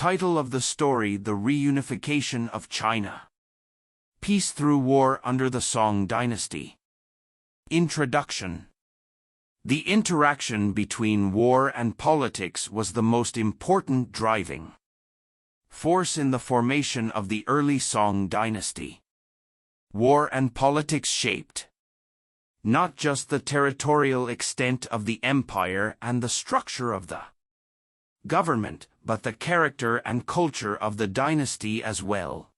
title of the story: The Reunification of China. Peace through war under the Song Dynasty. Introduction. The interaction between war and politics was the most important driving force in the formation of the early Song Dynasty. War and politics shaped not just the territorial extent of the empire and the structure of the government, but the character and culture of the dynasty as well.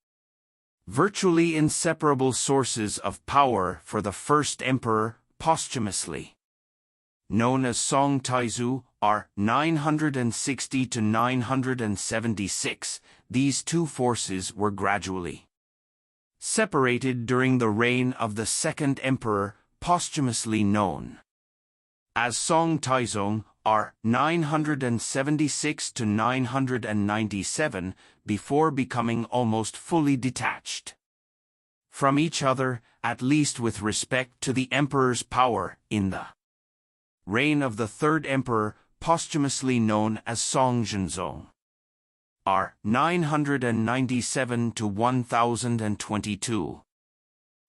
Virtually inseparable sources of power for the first emperor, posthumously known as Song Taizu, are 960 to 976. These two forces were gradually separated during the reign of the second emperor, posthumously known as Song Taizong, are 976 to 997, before becoming almost fully detached from each other, at least with respect to the emperor's power. In the reign of the third emperor, posthumously known as Song Zhenzong, are 997 to 1022.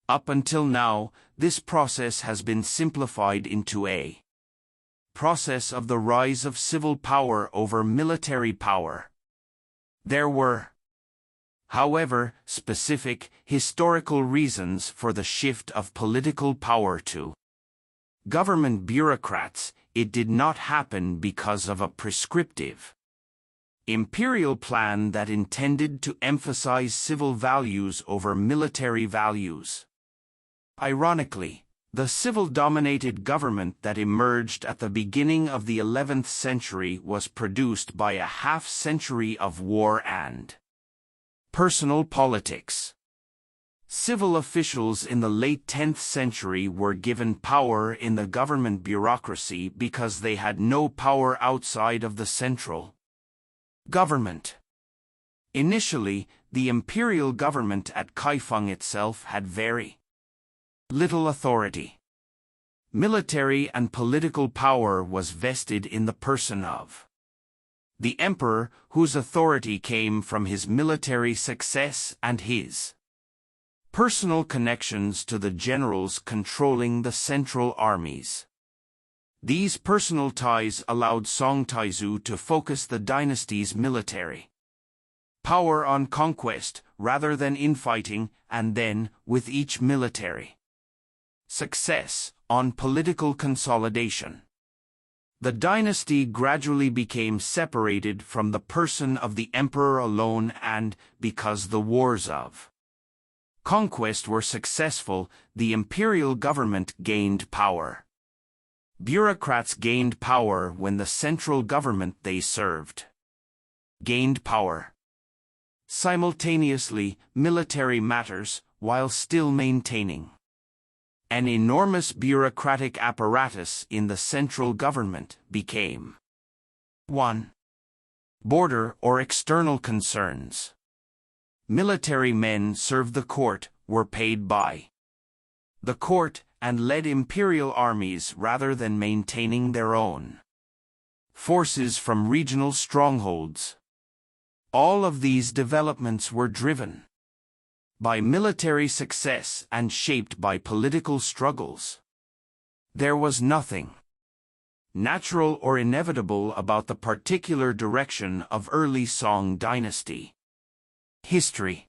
Up until now, this process has been simplified into a process of the rise of civil power over military power. There were, however, specific historical reasons for the shift of political power to government bureaucrats. It did not happen because of a prescriptive imperial plan that intended to emphasize civil values over military values. Ironically, the civil-dominated government that emerged at the beginning of the 11th century was produced by a half-century of war and personal politics. Civil officials in the late 10th century were given power in the government bureaucracy because they had no power outside of the central government. Initially, the imperial government at Kaifeng itself had very little authority. Military and political power was vested in the person of the emperor, whose authority came from his military success and his personal connections to the generals controlling the central armies. These personal ties allowed Song Taizu to focus the dynasty's military power on conquest rather than infighting, and then, with each military success, on political consolidation. The dynasty gradually became separated from the person of the emperor alone, and, because the wars of conquest were successful, the imperial government gained power. Bureaucrats gained power when the central government they served gained power. Simultaneously, military matters, while still maintaining an enormous bureaucratic apparatus in the central government, became 1. Border or external concerns. Military men served the court, were paid by the court, and led imperial armies rather than maintaining their own forces from regional strongholds. All of these developments were driven by military success and shaped by political struggles. There was nothing natural or inevitable about the particular direction of early Song dynasty. History.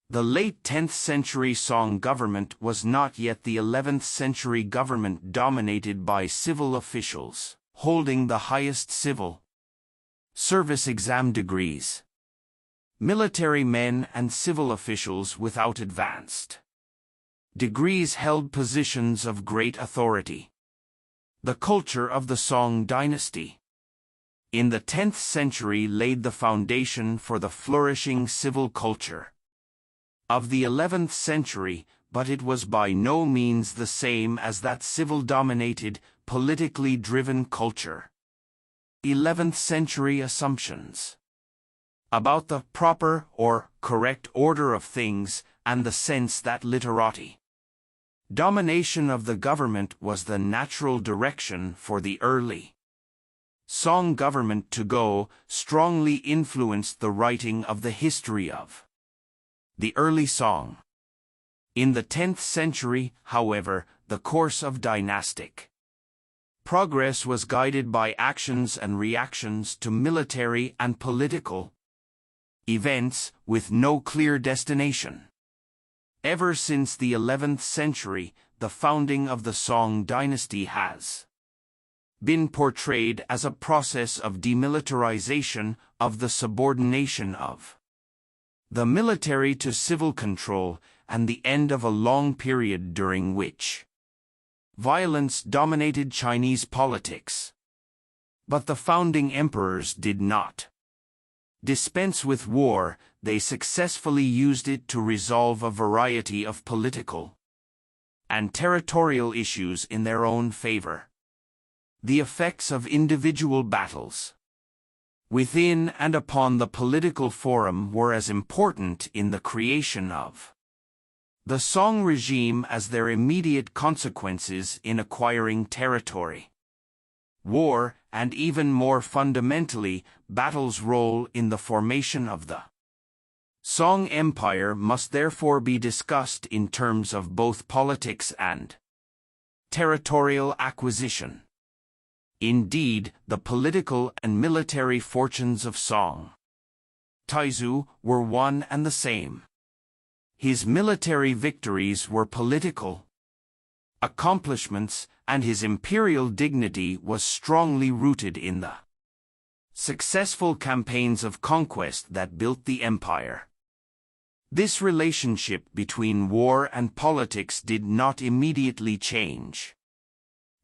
The late 10th century Song government was not yet the 11th century government dominated by civil officials holding the highest civil service exam degrees. Military men and civil officials without advanced degrees held positions of great authority. The culture of the Song dynasty in the 10th century laid the foundation for the flourishing civil culture of the 11th century, but it was by no means the same as that civil-dominated, politically driven culture. 11th century assumptions about the proper or correct order of things, and the sense that literati domination of the government was the natural direction for the early Song government to go strongly influenced the writing of the history of the early Song. In the 10th century, however, the course of dynastic progress was guided by actions and reactions to military and political events with no clear destination. Ever since the 11th century, the founding of the Song dynasty has been portrayed as a process of demilitarization, of the subordination of the military to civil control, and the end of a long period during which violence dominated Chinese politics. But the founding emperors did not dispense with war. They successfully used it to resolve a variety of political and territorial issues in their own favor. The effects of individual battles within and upon the political forum were as important in the creation of the Song regime as their immediate consequences in acquiring territory. War, and even more fundamentally, battle's role in the formation of the Song Empire must therefore be discussed in terms of both politics and territorial acquisition. Indeed, the political and military fortunes of Song Taizu were one and the same. His military victories were political accomplishments, and his imperial dignity was strongly rooted in the successful campaigns of conquest that built the empire. This relationship between war and politics did not immediately change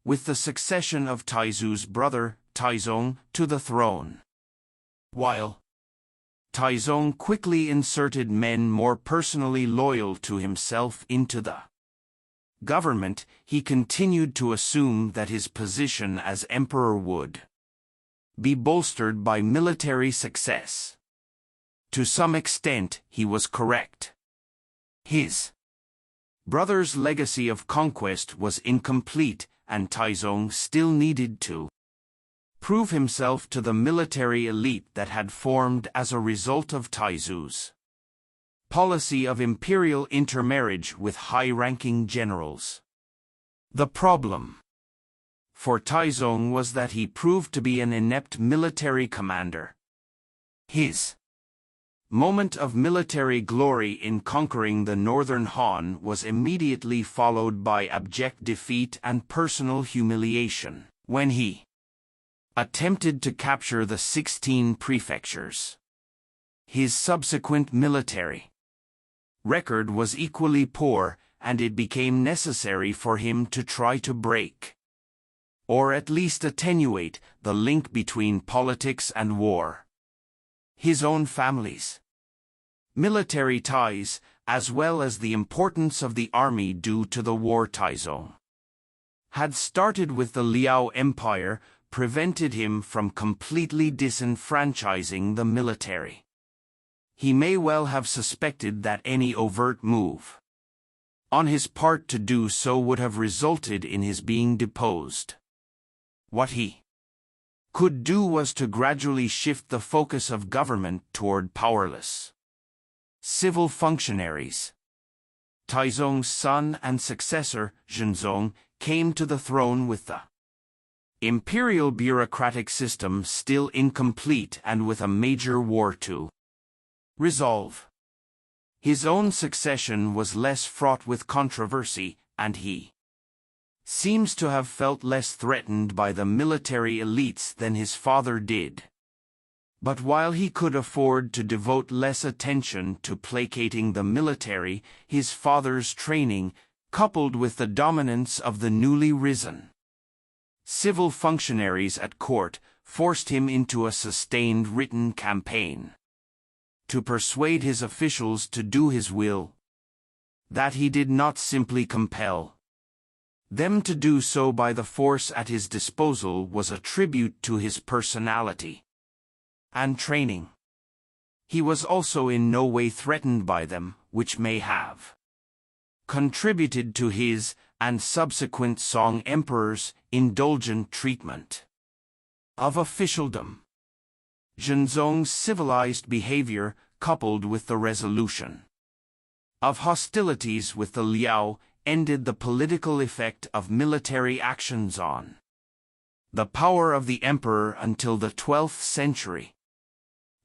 with the succession of Taizu's brother, Taizong, to the throne. While Taizong quickly inserted men more personally loyal to himself into the government, he continued to assume that his position as emperor would be bolstered by military success. To some extent, he was correct. His brother's legacy of conquest was incomplete, and Taizong still needed to prove himself to the military elite that had formed as a result of Taizu's policy of imperial intermarriage with high-ranking generals. The problem for Taizong was that he proved to be an inept military commander. His moment of military glory in conquering the northern Han was immediately followed by abject defeat and personal humiliation when he attempted to capture the 16 prefectures. His subsequent military record was equally poor, and it became necessary for him to try to break, or at least attenuate, the link between politics and war. His own family's military ties, as well as the importance of the army due to the war Taizong had started with the Liao Empire, prevented him from completely disenfranchising the military. He may well have suspected that any overt move on his part to do so would have resulted in his being deposed. What he could do was to gradually shift the focus of government toward powerless civil functionaries. Taizong's son and successor, Zhenzong, came to the throne with the imperial bureaucratic system still incomplete and with a major war to resolve. His own succession was less fraught with controversy, and he seems to have felt less threatened by the military elites than his father did. But while he could afford to devote less attention to placating the military, his father's training, coupled with the dominance of the newly risen civil functionaries at court, forced him into a sustained written campaign to persuade his officials to do his will, that he did not simply compel them to do so by the force at his disposal was a tribute to his personality and training. He was also in no way threatened by them, which may have contributed to his and subsequent Song emperors' indulgent treatment. of officialdom. Zhenzong's civilized behavior, coupled with the resolution of hostilities with the Liao, ended the political effect of military actions on the power of the emperor until the 12th century.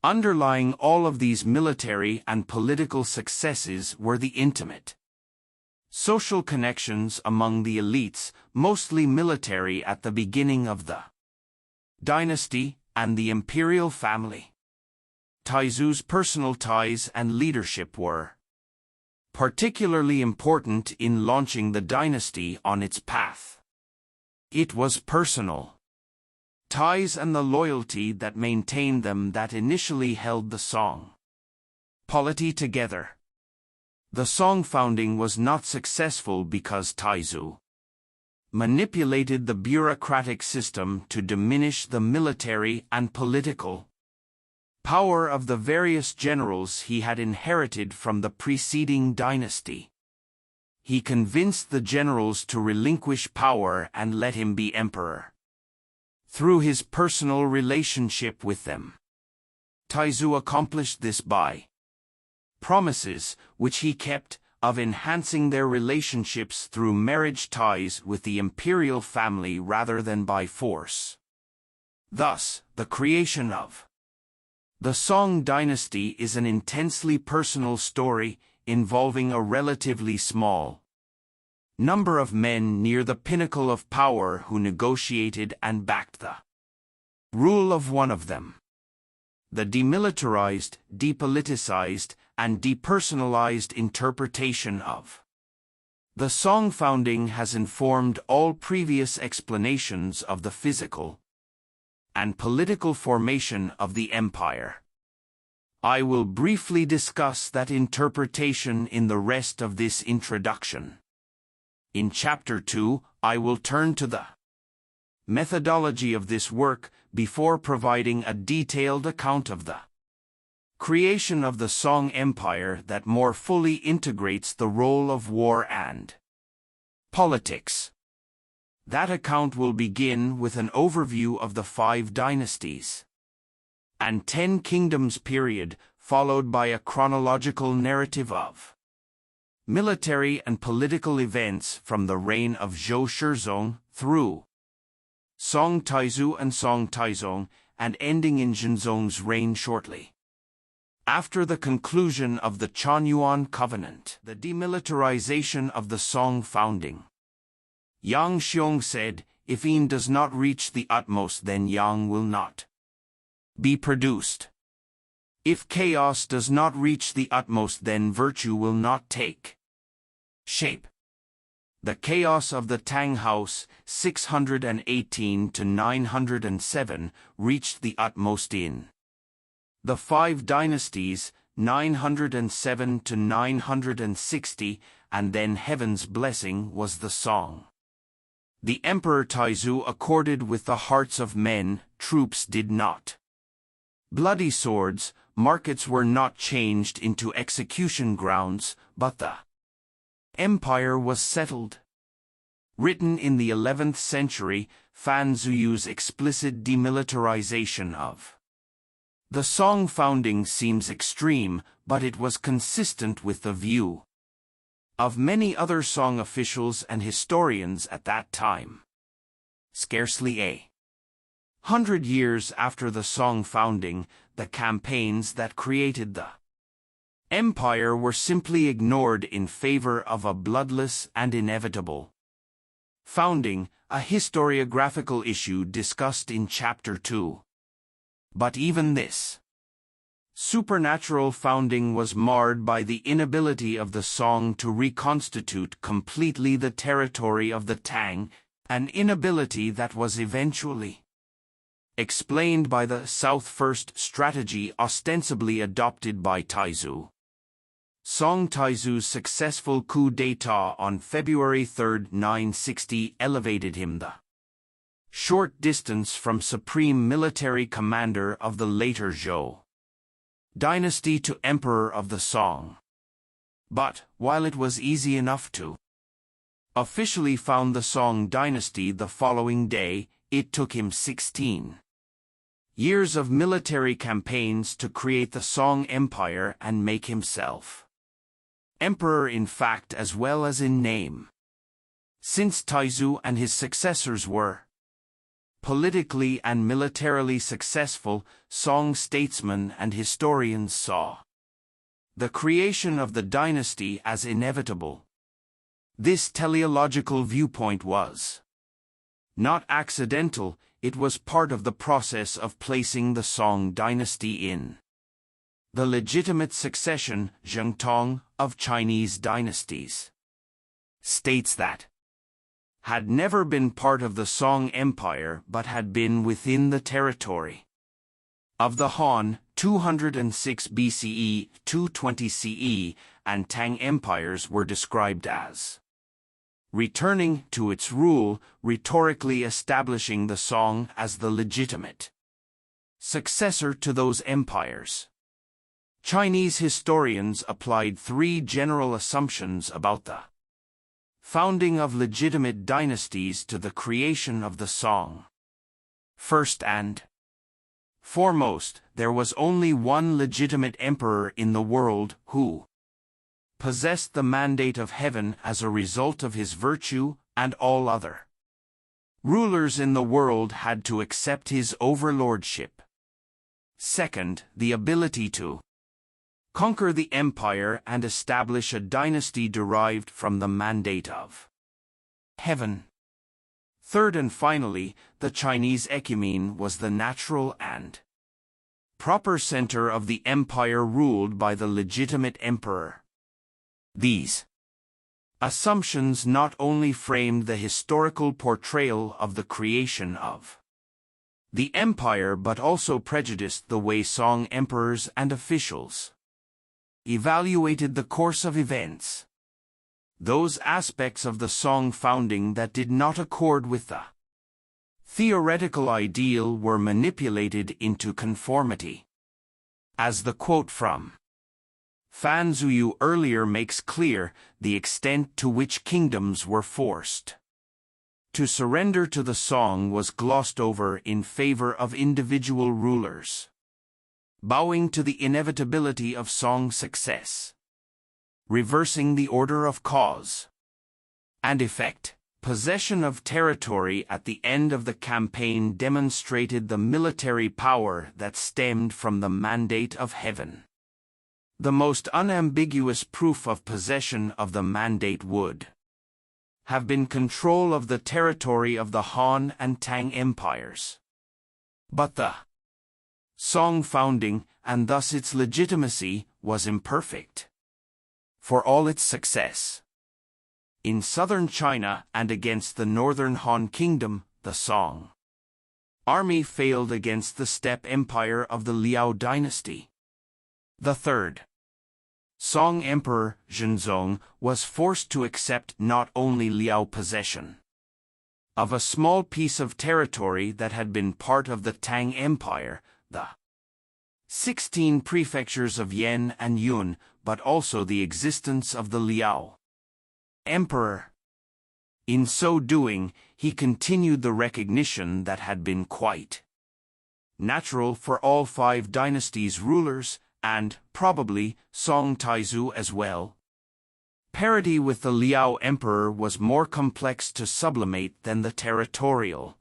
Underlying all of these military and political successes were the intimate social connections among the elites, mostly military at the beginning of the dynasty, and the imperial family. Taizu's personal ties and leadership were particularly important in launching the dynasty on its path. It was personal ties and the loyalty that maintained them that initially held the Song polity together. The Song founding was not successful because Taizu manipulated the bureaucratic system to diminish the military and political power of the various generals he had inherited from the preceding dynasty. He convinced the generals to relinquish power and let him be emperor through his personal relationship with them. Taizu accomplished this by promises, which he kept, of enhancing their relationships through marriage ties with the imperial family rather than by force. Thus, the creation of the Song dynasty is an intensely personal story involving a relatively small number of men near the pinnacle of power who negotiated and backed the rule of one of them. The demilitarized, depoliticized, and depersonalized interpretation of the Song founding has informed all previous explanations of the physical and political formation of the empire. I will briefly discuss that interpretation in the rest of this introduction. In Chapter 2, I will turn to the methodology of this work before providing a detailed account of the creation of the Song Empire that more fully integrates the role of war and politics. That account will begin with an overview of the Five Dynasties and 10 Kingdoms period, followed by a chronological narrative of military and political events from the reign of Zhou Shizong through Song Taizu and Song Taizong, and ending in Zhenzong's reign shortly after the conclusion of the Chanyuan Covenant, the demilitarization of the Song founding. Yang Xiong said, "If Yin does not reach the utmost, then Yang will not be produced. If chaos does not reach the utmost, then virtue will not take shape." The chaos of the Tang House, 618 to 907, reached the utmost in the Five Dynasties, 907 to 960, and then heaven's blessing was the Song. The Emperor Taizu accorded with the hearts of men, troops did not bloody swords, markets were not changed into execution grounds, but the empire was settled. Written in the 11th century, Fan Ziyu's explicit demilitarization of the Song founding seems extreme, but it was consistent with the view of many other Song officials and historians at that time. Scarcely 100 years after the Song founding, the campaigns that created the empire were simply ignored in favor of a bloodless and inevitable founding, a historiographical issue discussed in Chapter 2. But even this supernatural founding was marred by the inability of the Song to reconstitute completely the territory of the Tang, an inability that was eventually explained by the South-First strategy ostensibly adopted by Taizu. Song Taizu's successful coup d'état on February 3, 960 elevated him the short distance from supreme military commander of the later Zhou dynasty to emperor of the Song. But, while it was easy enough to officially found the Song dynasty the following day, it took him 16 Years of military campaigns to create the Song Empire and make himself emperor in fact as well as in name. Since Taizu and his successors were politically and militarily successful, Song statesmen and historians saw the creation of the dynasty as inevitable. This teleological viewpoint was not accidental, it was part of the process of placing the Song dynasty in the legitimate succession, Zhengtong, of Chinese dynasties. States that had never been part of the Song Empire but had been within the territory of the Han, 206 BCE, 220 CE, and Tang empires were described as returning to its rule, rhetorically establishing the Song as the legitimate successor to those empires. Chinese historians applied three general assumptions about the founding of legitimate dynasties to the creation of the Song. First and foremost, there was only one legitimate emperor in the world who possessed the mandate of heaven as a result of his virtue, and all other rulers in the world had to accept his overlordship. Second, the ability to conquer the empire and establish a dynasty derived from the mandate of heaven. Third and finally, the Chinese ecumene was the natural and proper center of the empire ruled by the legitimate emperor. These assumptions not only framed the historical portrayal of the creation of the empire but also prejudiced the way Song emperors and officials evaluated the course of events. Those aspects of the Song founding that did not accord with the theoretical ideal were manipulated into conformity. As the quote from Fan Zuyu earlier makes clear, the extent to which kingdoms were forced to surrender to the Song was glossed over in favor of individual rulers, bowing to the inevitability of Song success, reversing the order of cause and effect. Possession of territory at the end of the campaign demonstrated the military power that stemmed from the mandate of heaven. The most unambiguous proof of possession of the mandate would have been control of the territory of the Han and Tang empires. But the Song founding, and thus its legitimacy, was imperfect. For all its success in southern China and against the northern Han kingdom, the Song army failed against the steppe empire of the Liao dynasty. The third Song emperor, Zhenzong, was forced to accept not only Liao possession of a small piece of territory that had been part of the Tang Empire, the 16 prefectures of Yan and Yun, but also the existence of the Liao emperor. In so doing, he continued the recognition that had been quite natural for all five dynasties' rulers, and, probably, Song Taizu as well. Parity with the Liao emperor was more complex to sublimate than the territorial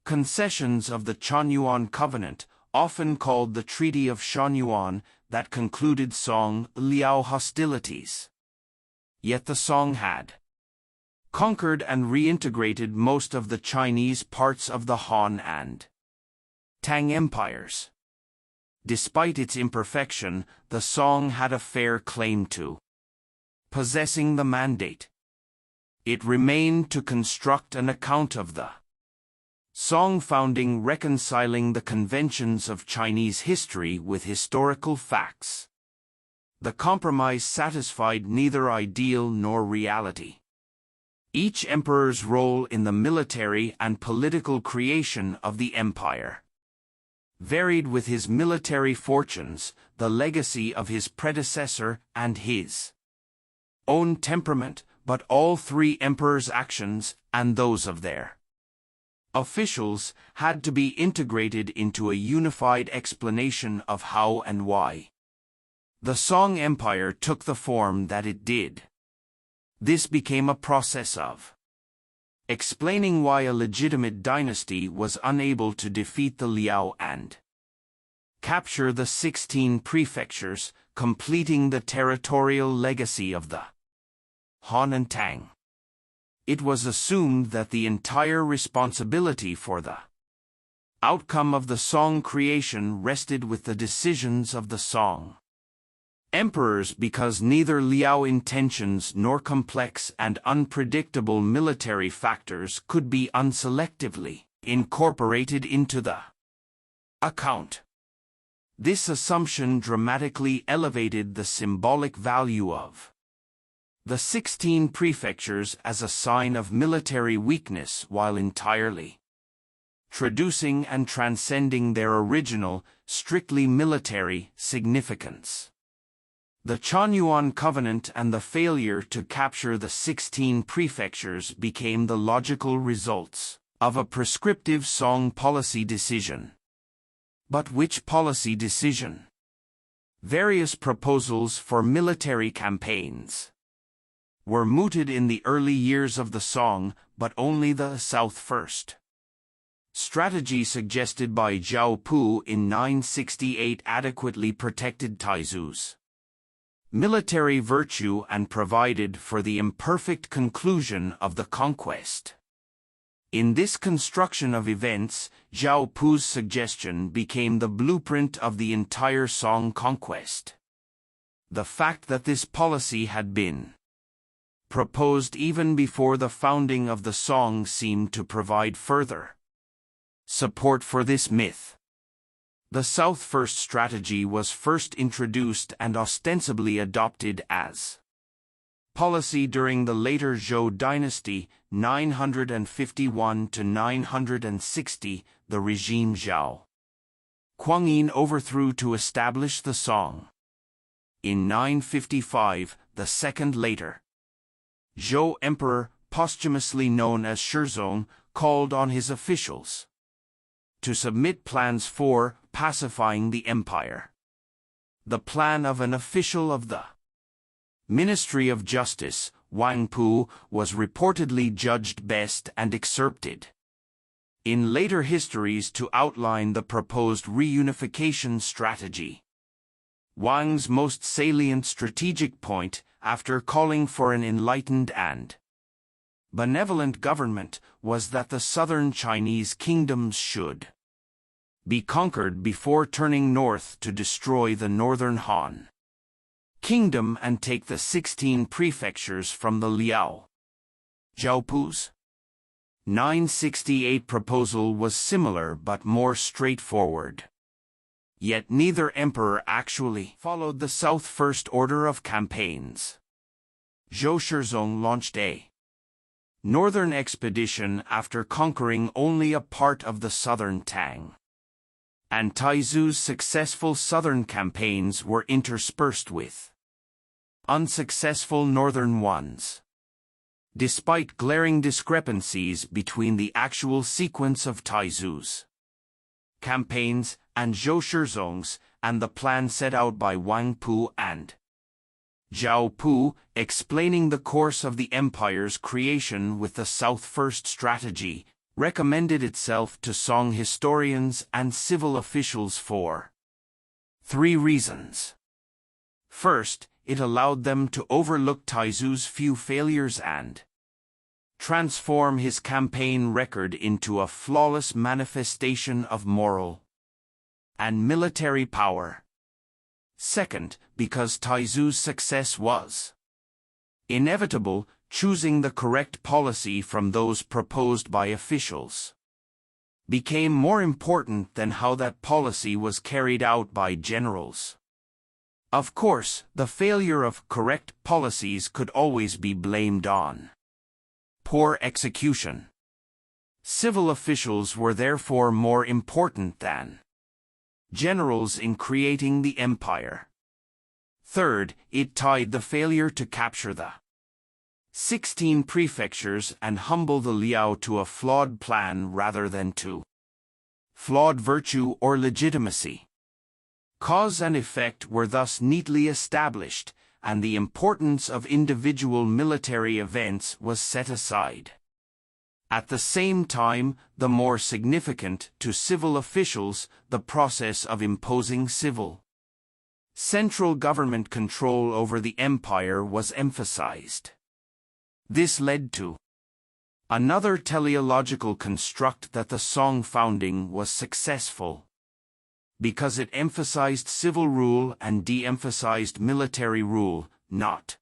concessions of the Chanyuan covenant, often called the Treaty of Shanyuan, that concluded Song-Liao hostilities. Yet the Song had conquered and reintegrated most of the Chinese parts of the Han and Tang empires. Despite its imperfection, the Song had a fair claim to possessing the mandate. It remained to construct an account of the Song founding, reconciling the conventions of Chinese history with historical facts. The compromise satisfied neither ideal nor reality. Each emperor's role in the military and political creation of the empire varied with his military fortunes, the legacy of his predecessor, and his own temperament, but all three emperors' actions, and those of their Officials had to be integrated into a unified explanation of how and why the Song Empire took the form that it did. This became a process of explaining why a legitimate dynasty was unable to defeat the Liao and capture the 16 prefectures, completing the territorial legacy of the Han and Tang. It was assumed that the entire responsibility for the outcome of the Song creation rested with the decisions of the Song emperors, because neither Liao intentions nor complex and unpredictable military factors could be unselectively incorporated into the account. This assumption dramatically elevated the symbolic value of the 16 prefectures as a sign of military weakness, while entirely traducing and transcending their original, strictly military significance. The Chanyuan Covenant and the failure to capture the 16 prefectures became the logical results of a prescriptive Song policy decision. But which policy decision? Various proposals for military campaigns were mooted in the early years of the Song, but only the South first strategy suggested by Zhao Pu in 968 adequately protected Taizu's military virtue and provided for the imperfect conclusion of the conquest. In this construction of events, Zhao Pu's suggestion became the blueprint of the entire Song conquest. The fact that this policy had been proposed even before the founding of the Song seemed to provide further support for this myth. The South First strategy was first introduced and ostensibly adopted as policy during the later Zhou dynasty, 951 to 960, the regime Zhao Kuangyin overthrew to establish the Song. In 955, the second later Zhou emperor, posthumously known as Shizong, called on his officials to submit plans for pacifying the empire. The plan of an official of the Ministry of Justice, Wang Pu, was reportedly judged best and excerpted in later histories to outline the proposed reunification strategy. Wang's most salient strategic point, after calling for an enlightened and benevolent government, was that the southern Chinese kingdoms should be conquered before turning north to destroy the northern Han kingdom and take the 16 prefectures from the Liao. Zhao Pu's 968 proposal was similar but more straightforward. Yet neither emperor actually followed the South First order of campaigns. Zhou Shizong launched a northern expedition after conquering only a part of the southern Tang, and Taizu's successful southern campaigns were interspersed with unsuccessful northern ones. Despite glaring discrepancies between the actual sequence of Taizu's campaigns and Zhou Shizong's and the plan set out by Wang Pu and Zhao Pu, explaining the course of the empire's creation with the South First strategy, recommended itself to Song historians and civil officials for 3 reasons. First, it allowed them to overlook Taizu's few failures and transform his campaign record into a flawless manifestation of moral and military power. Second, because Taizu's success was inevitable, choosing the correct policy from those proposed by officials became more important than how that policy was carried out by generals. Of course, the failure of correct policies could always be blamed on poor execution. Civil officials were therefore more important than generals in creating the empire. Third, it tied the failure to capture the 16 prefectures and humble the Liao to a flawed plan rather than to flawed virtue or legitimacy. Cause and effect were thus neatly established, and the importance of individual military events was set aside. At the same time, the more significant to civil officials, the process of imposing civil central government control over the empire was emphasized. This led to another teleological construct that the Song founding was successful, because it emphasized civil rule and de-emphasized military rule, not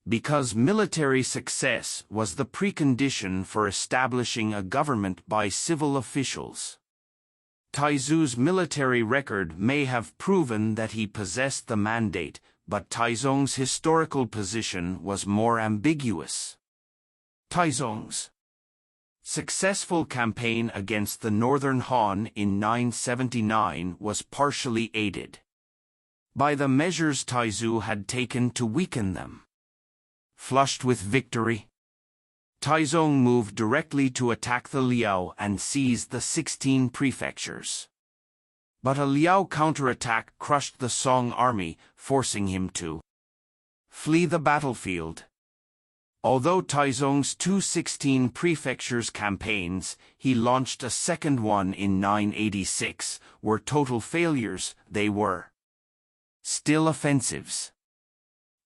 because military success was the precondition for establishing a government by civil officials. Taizu's military record may have proven that he possessed the mandate, but Taizong's historical position was more ambiguous. Taizong's successful campaign against the Northern Han in 979 was partially aided by the measures Taizu had taken to weaken them. Flushed with victory, Taizong moved directly to attack the Liao and seized the 16 prefectures. But a Liao counterattack crushed the Song army, forcing him to flee the battlefield. Although Taizong's 216 prefectures campaigns, he launched a second one in 986, were total failures, they were still offensives.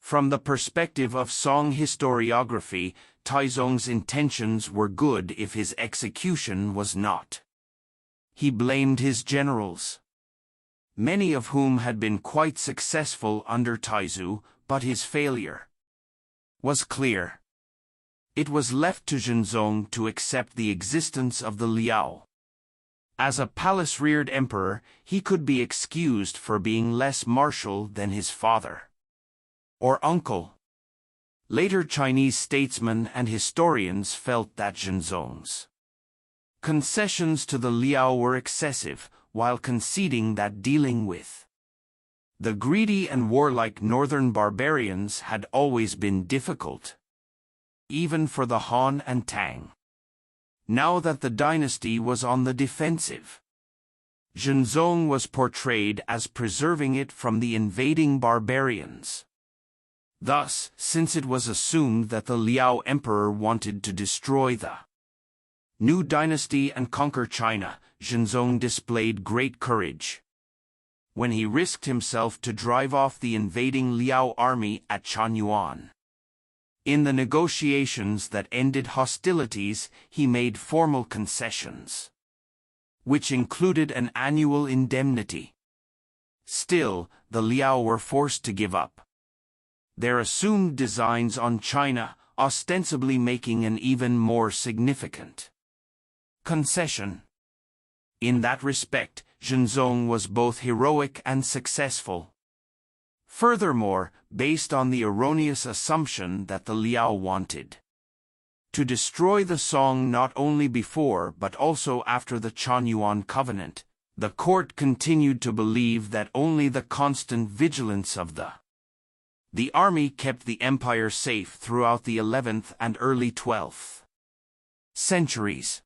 From the perspective of Song historiography, Taizong's intentions were good if his execution was not. He blamed his generals, many of whom had been quite successful under Taizu, but his failure was clear. It was left to Zhenzong to accept the existence of the Liao. As a palace-reared emperor, he could be excused for being less martial than his father or uncle. Later Chinese statesmen and historians felt that Zhenzong's concessions to the Liao were excessive, while conceding that dealing with the greedy and warlike northern barbarians had always been difficult, even for the Han and Tang. Now that the dynasty was on the defensive, Zhenzong was portrayed as preserving it from the invading barbarians. Thus, since it was assumed that the Liao emperor wanted to destroy the new dynasty and conquer China, Zhenzong displayed great courage when he risked himself to drive off the invading Liao army at Chanyuan. In the negotiations that ended hostilities, he made formal concessions, which included an annual indemnity. Still, the Liao were forced to give up their assumed designs on China, ostensibly making an even more significant concession. In that respect, Zhenzong was both heroic and successful. Furthermore, based on the erroneous assumption that the Liao wanted to destroy the Song not only before but also after the Chanyuan covenant, the court continued to believe that only the constant vigilance of the army kept the empire safe throughout the 11th and early 12th centuries.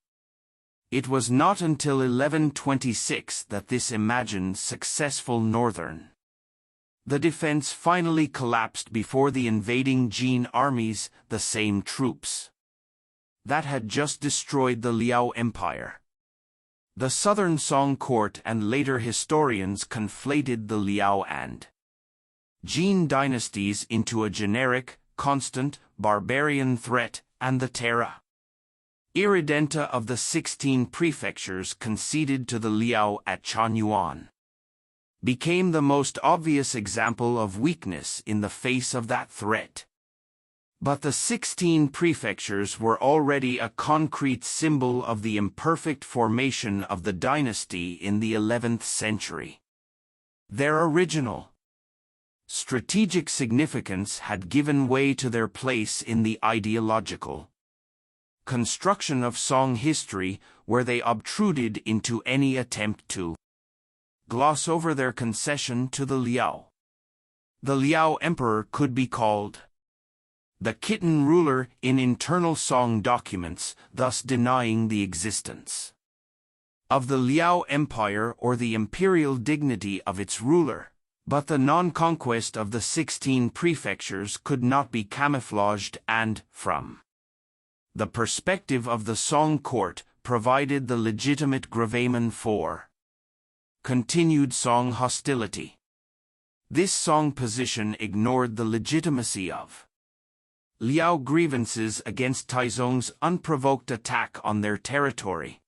It was not until 1126 that this imagined successful northern defense finally collapsed before the invading Jin armies, the same troops that had just destroyed the Liao Empire. The southern Song court and later historians conflated the Liao and Jin dynasties into a generic, constant, barbarian threat, and the terra irredenta of the 16 prefectures conceded to the Liao at Chanyuan became the most obvious example of weakness in the face of that threat. But the 16 prefectures were already a concrete symbol of the imperfect formation of the dynasty in the 11th century. Their original strategic significance had given way to their place in the ideological construction of Song history, where they obtruded into any attempt to gloss over their concession to the Liao. The Liao emperor could be called the kitten ruler in internal Song documents, thus denying the existence of the Liao Empire or the imperial dignity of its ruler. But the non-conquest of the 16 prefectures could not be camouflaged and, from the perspective of the Song court, provided the legitimate gravamen for continued Song hostility. This Song position ignored the legitimacy of Liao grievances against Taizong's unprovoked attack on their territory,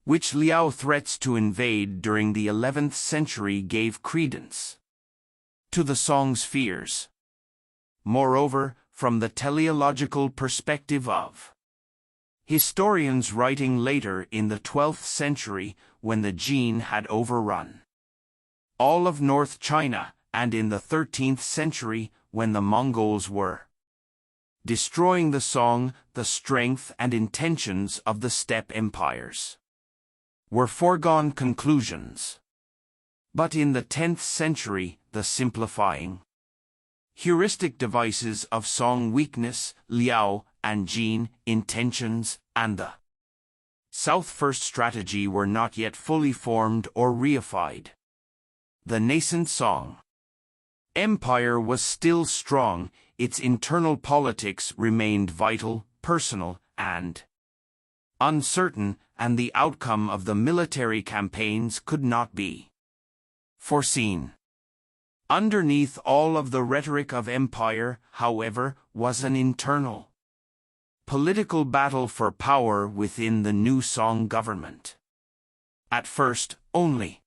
which Liao threats to invade during the 11th century gave credence to the Song's fears. Moreover, from the teleological perspective of historians writing later in the 12th century, when the Jin had overrun all of North China, and in the 13th century, when the Mongols were destroying the Song, the strength and intentions of the steppe empires were foregone conclusions. But in the 10th century, the simplifying heuristic devices of Song weakness, Liao and Jin intentions, and the South First strategy were not yet fully formed or reified. The nascent Song Empire was still strong, its internal politics remained vital, personal, and uncertain, and the outcome of the military campaigns could not be foreseen. Underneath all of the rhetoric of empire, however, was an internal political battle for power within the new Song government. At first, only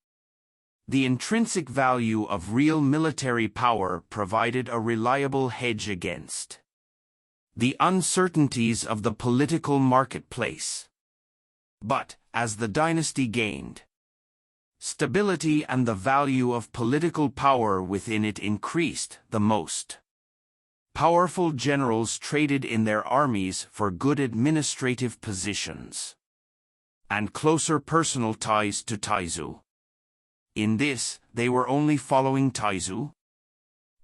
the intrinsic value of real military power provided a reliable hedge against the uncertainties of the political marketplace. But, as the dynasty gained stability and the value of political power within it increased, the most powerful generals traded in their armies for good administrative positions and closer personal ties to Taizu. In this, they were only following Taizu,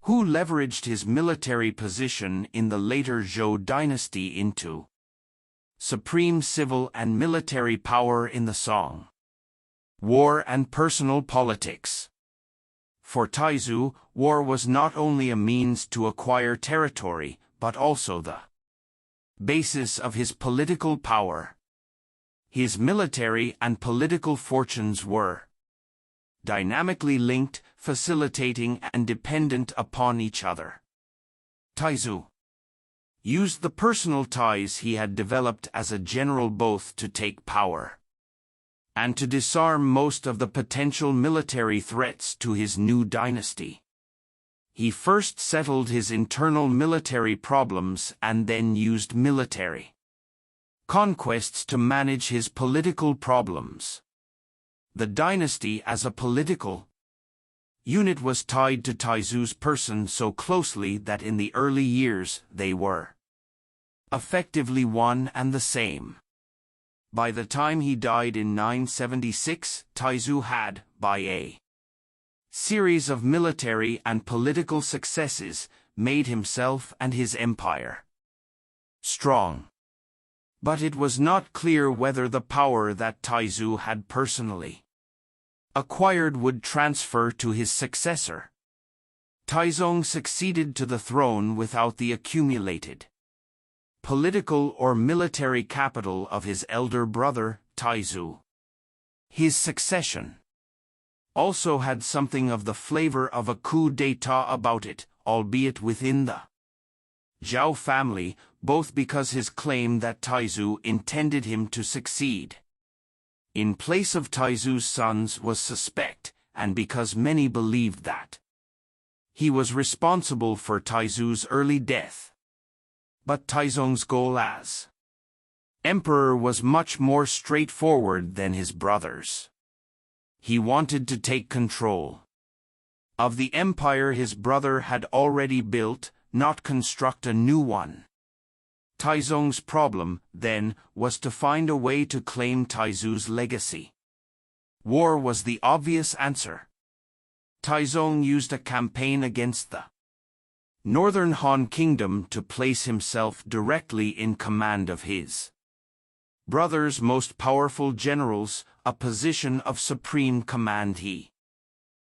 who leveraged his military position in the later Zhou dynasty into supreme civil and military power in the Song war and personal politics. For Taizu, war was not only a means to acquire territory, but also the basis of his political power. His military and political fortunes were dynamically linked, facilitating and dependent upon each other. Taizu used the personal ties he had developed as a general both to take power and to disarm most of the potential military threats to his new dynasty. He first settled his internal military problems and then used military conquests to manage his political problems. The dynasty as a political unit was tied to Taizu's person so closely that in the early years they were effectively one and the same. By the time he died in 976, Taizu had, by a series of military and political successes, made himself and his empire strong. But it was not clear whether the power that Taizu had personally acquired would transfer to his successor. Taizong succeeded to the throne without the accumulated political or military capital of his elder brother, Taizu. His succession also had something of the flavor of a coup d'état about it, albeit within the Zhao family, both because his claim that Taizu intended him to succeed in place of Taizu's sons was suspect, and because many believed that he was responsible for Taizu's early death. But Taizong's goal as emperor was much more straightforward than his brother's. He wanted to take control of the empire his brother had already built, not construct a new one. Taizong's problem, then, was to find a way to claim Taizu's legacy. War was the obvious answer. Taizong used a campaign against the Northern Han Kingdom to place himself directly in command of his brother's most powerful generals, a position of supreme command he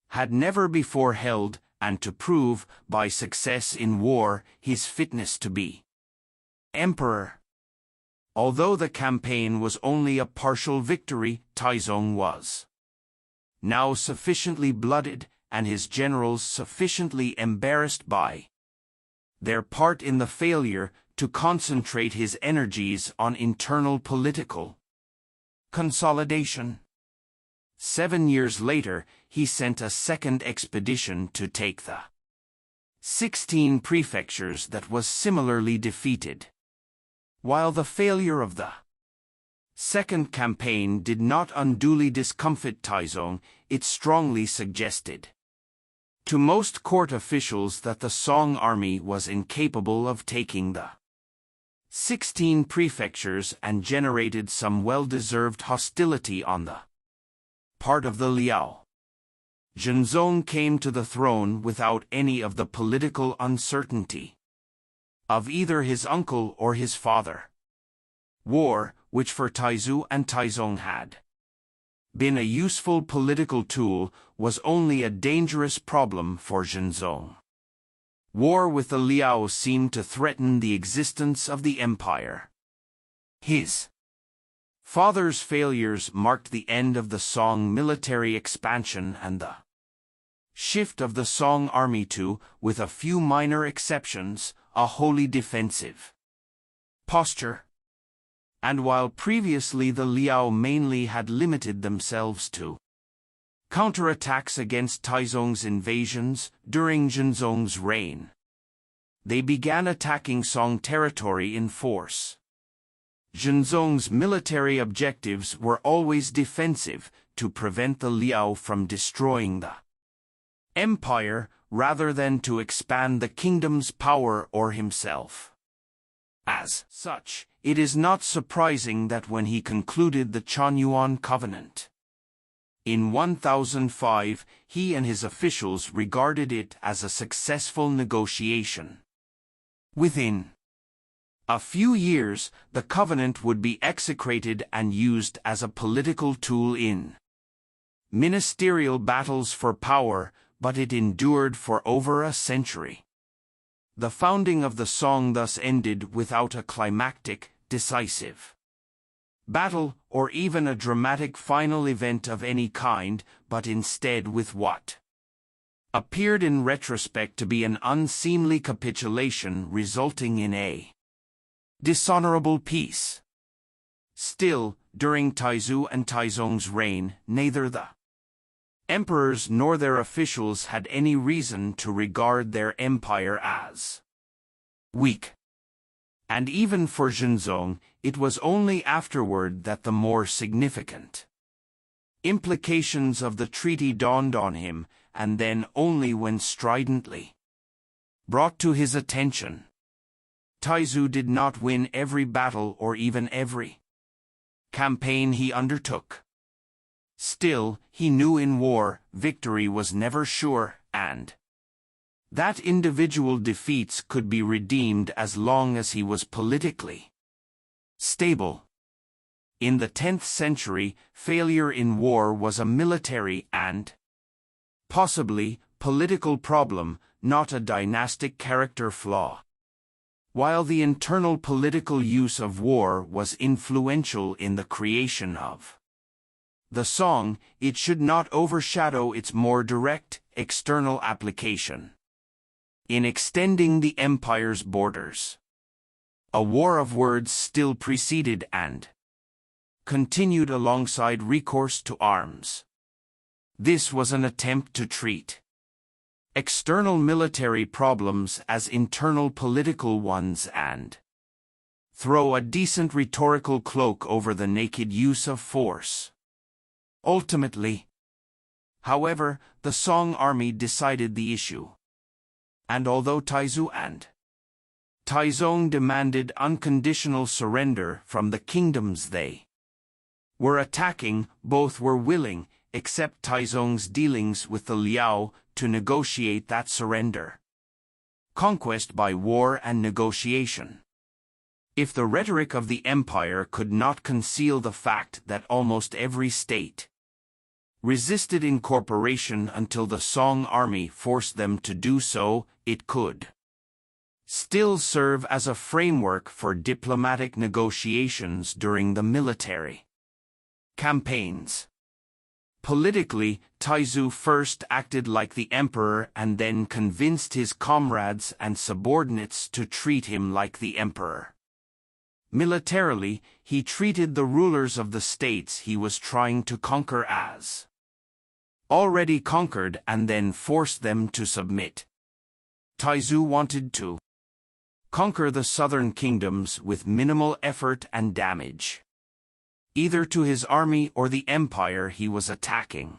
had never before held, and to prove, by success in war, his fitness to be emperor. Although the campaign was only a partial victory, Taizong was now sufficiently blooded, and his generals sufficiently embarrassed by their part in the failure, to concentrate his energies on internal political consolidation. 7 years later, he sent a second expedition to take the 16 prefectures that was similarly defeated. While the failure of the second campaign did not unduly discomfit Taizong, it strongly suggested to most court officials that the Song army was incapable of taking the 16 prefectures and generated some well-deserved hostility on the part of the Liao. Zhenzong came to the throne without any of the political uncertainty of either his uncle or his father. War, which for Taizu and Taizong had been a useful political tool, was only a dangerous problem for Zhenzong. War with the Liao seemed to threaten the existence of the empire. His father's failures marked the end of the Song military expansion and the shift of the Song army to, with a few minor exceptions, a wholly defensive posture. And while previously the Liao mainly had limited themselves to counterattacks against Taizong's invasions during Zhenzong's reign, they began attacking Song territory in force. Zhenzong's military objectives were always defensive, to prevent the Liao from destroying the empire, rather than to expand the kingdom's power or himself. As such, it is not surprising that when he concluded the Chanyuan Covenant in 1005, he and his officials regarded it as a successful negotiation. Within a few years, the covenant would be execrated and used as a political tool in ministerial battles for power, but it endured for over a century. The founding of the Song thus ended without a climactic, decisive battle, or even a dramatic final event of any kind, but instead with what appeared in retrospect to be an unseemly capitulation resulting in a dishonorable peace. Still, during Taizu and Taizong's reign, neither the emperors nor their officials had any reason to regard their empire as weak. And even for Zhenzong, it was only afterward that the more significant implications of the treaty dawned on him, and then only when stridently brought to his attention. Taizu did not win every battle or even every campaign he undertook. Still, he knew in war, victory was never sure, and that individual defeats could be redeemed as long as he was politically stable. In the 10th century, failure in war was a military and possibly political problem, not a dynastic character flaw. While the internal political use of war was influential in the creation of the Song, it should not overshadow its more direct, external application. In extending the empire's borders, a war of words still preceded and continued alongside recourse to arms. This was an attempt to treat external military problems as internal political ones and throw a decent rhetorical cloak over the naked use of force. Ultimately, however, the Song army decided the issue. And although Taizu and Taizong demanded unconditional surrender from the kingdoms they were attacking, both were willing, except Taizong's dealings with the Liao, to negotiate that surrender. Conquest by war and negotiation. If the rhetoric of the empire could not conceal the fact that almost every state resisted incorporation until the Song army forced them to do so, it could still serve as a framework for diplomatic negotiations during the military campaigns. Politically, Taizu first acted like the emperor and then convinced his comrades and subordinates to treat him like the emperor. Militarily, he treated the rulers of the states he was trying to conquer as already conquered and then forced them to submit. Taizu wanted to conquer the southern kingdoms with minimal effort and damage, either to his army or the empire he was attacking.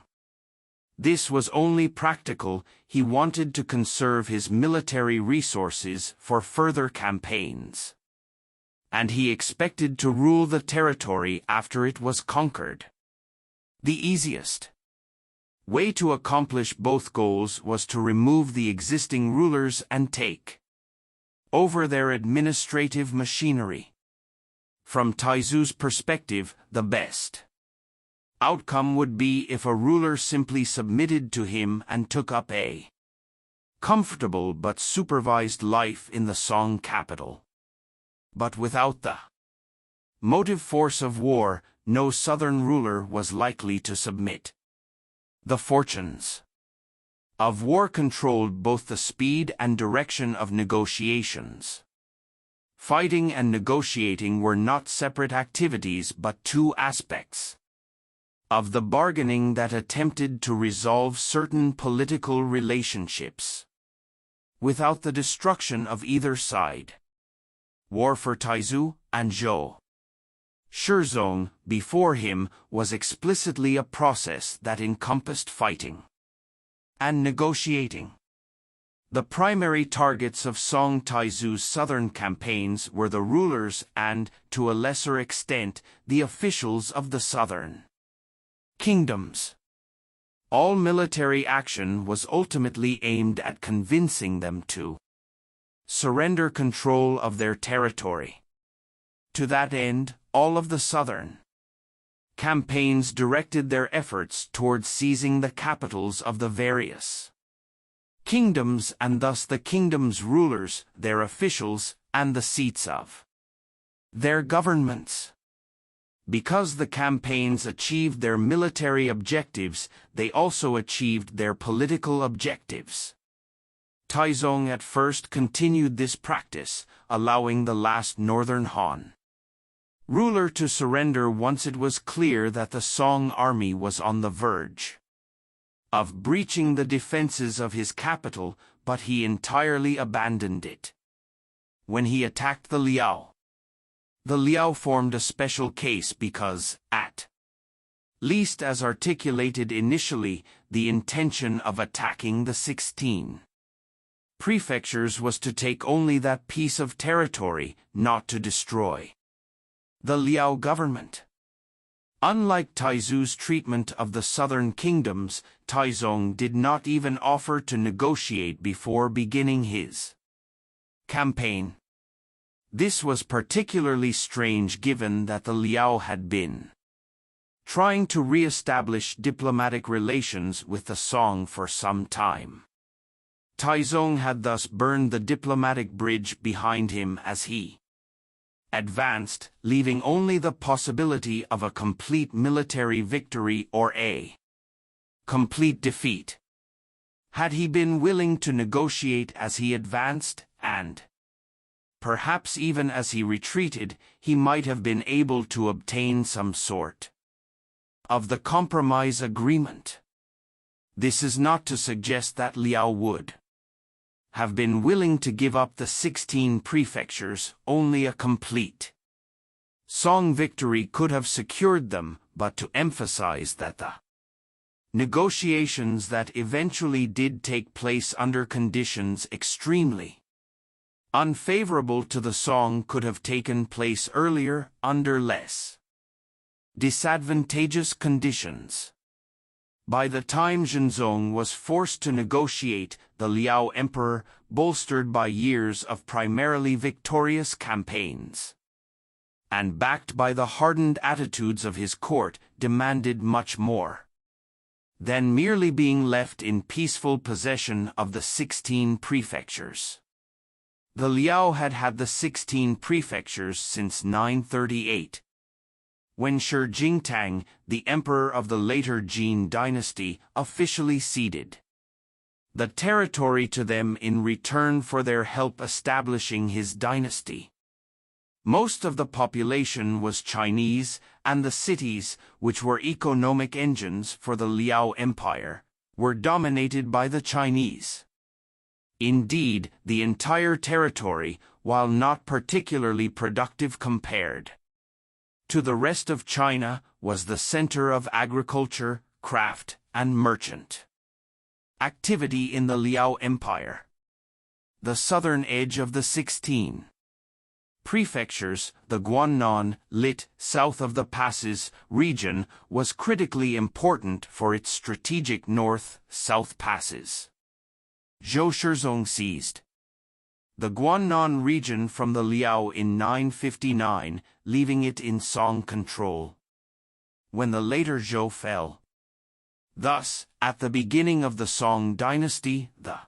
This was only practical. He wanted to conserve his military resources for further campaigns, and he expected to rule the territory after it was conquered. The easiest way to accomplish both goals was to remove the existing rulers and take over their administrative machinery. From Taizu's perspective, the best outcome would be if a ruler simply submitted to him and took up a comfortable but supervised life in the Song capital. But without the motive force of war, no southern ruler was likely to submit. The fortunes of war controlled both the speed and direction of negotiations. Fighting and negotiating were not separate activities but two aspects of the bargaining that attempted to resolve certain political relationships without the destruction of either side. War for Taizu and Zhou Shizong before him was explicitly a process that encompassed fighting and negotiating. The primary targets of Song Taizu's southern campaigns were the rulers and, to a lesser extent, the officials of the southern kingdoms. All military action was ultimately aimed at convincing them to surrender control of their territory. To that end, all of the southern campaigns directed their efforts towards seizing the capitals of the various kingdoms and thus the kingdom's rulers, their officials, and the seats of their governments. Because the campaigns achieved their military objectives, they also achieved their political objectives. Taizong at first continued this practice, allowing the last northern Han ruler to surrender once it was clear that the Song army was on the verge of breaching the defenses of his capital, but he entirely abandoned it when he attacked the Liao. The Liao formed a special case because, at least as articulated initially, the intention of attacking the 16 prefectures was to take only that piece of territory, not to destroy the Liao government. Unlike Taizu's treatment of the southern kingdoms, Taizong did not even offer to negotiate before beginning his campaign. This was particularly strange given that the Liao had been trying to re-establish diplomatic relations with the Song for some time. Taizong had thus burned the diplomatic bridge behind him as he advanced, leaving only the possibility of a complete military victory or a complete defeat. Had he been willing to negotiate as he advanced, and perhaps even as he retreated, he might have been able to obtain some sort of the compromise agreement. This is not to suggest that Liao would have been willing to give up the 16 prefectures. Only a complete Song victory could have secured them, but to emphasize that the negotiations that eventually did take place under conditions extremely unfavorable to the Song could have taken place earlier, under less disadvantageous conditions. By the time Zhenzong was forced to negotiate, the Liao Emperor, bolstered by years of primarily victorious campaigns, and backed by the hardened attitudes of his court, demanded much more than merely being left in peaceful possession of the 16 prefectures. The Liao had had the 16 prefectures since 938. When Shi Jingtang, the emperor of the later Jin dynasty, officially ceded the territory to them in return for their help establishing his dynasty. Most of the population was Chinese, and the cities, which were economic engines for the Liao Empire, were dominated by the Chinese. Indeed, the entire territory, while not particularly productive compared to the rest of China, was the center of agriculture, craft, and merchant activity in the Liao Empire. The southern edge of the 16 prefectures, the Guannan, lit, south of the passes, region, was critically important for its strategic north-south passes. Zhou Shizong seized the Guannan region from the Liao in 959, leaving it in Song control when the later Zhou fell. Thus, at the beginning of the Song dynasty, the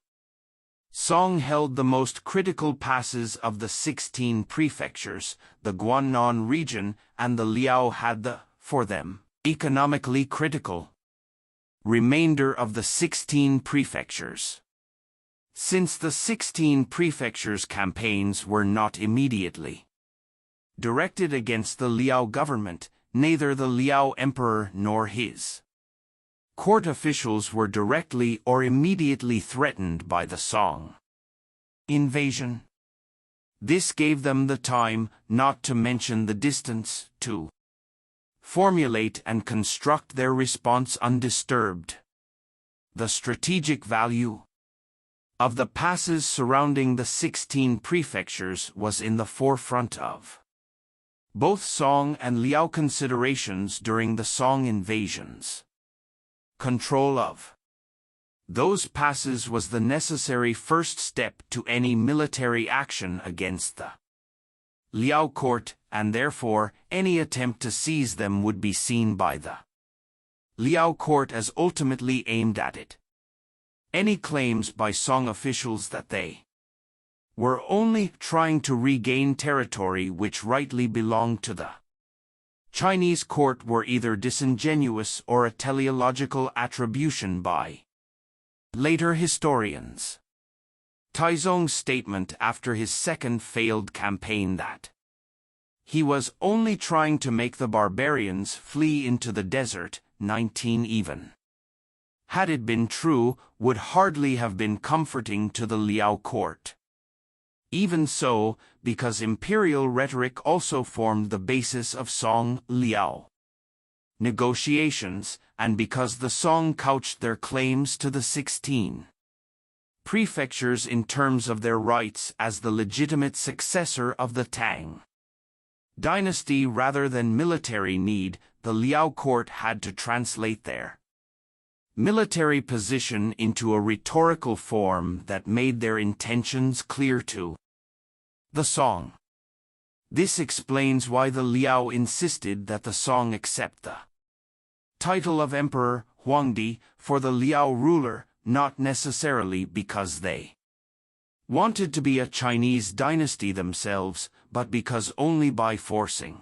Song held the most critical passes of the 16 prefectures, the Guannan region, and the Liao had the, for them, economically critical remainder of the 16 prefectures. Since the 16 prefectures' campaigns were not immediately directed against the Liao government, neither the Liao emperor nor his court officials were directly or immediately threatened by the Song invasion. This gave them the time, not to mention the distance, to formulate and construct their response undisturbed. The strategic value of the passes surrounding the 16 prefectures was in the forefront of both Song and Liao considerations during the Song invasions. Control of those passes was the necessary first step to any military action against the Liao court, and therefore any attempt to seize them would be seen by the Liao court as ultimately aimed at it. Any claims by Song officials that they were only trying to regain territory which rightly belonged to the Chinese court were either disingenuous or a teleological attribution by later historians. Taizong's statement after his second failed campaign that he was only trying to make the barbarians flee into the desert, 19 even, had it been true, would hardly have been comforting to the Liao court. Even so, because imperial rhetoric also formed the basis of Song-Liao negotiations, and because the Song couched their claims to the 16 prefectures in terms of their rights as the legitimate successor of the Tang dynasty rather than military need, the Liao court had to translate their military position into a rhetorical form that made their intentions clear to the Song. This explains why the Liao insisted that the Song accept the title of Emperor, Huangdi, for the Liao ruler, not necessarily because they wanted to be a Chinese dynasty themselves, but because only by forcing